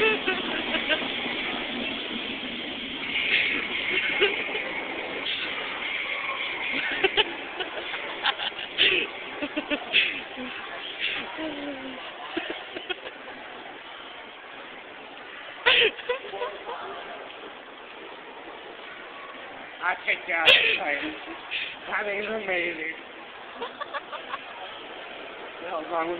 I take you out of sight. That is amazing. What the hell's wrong with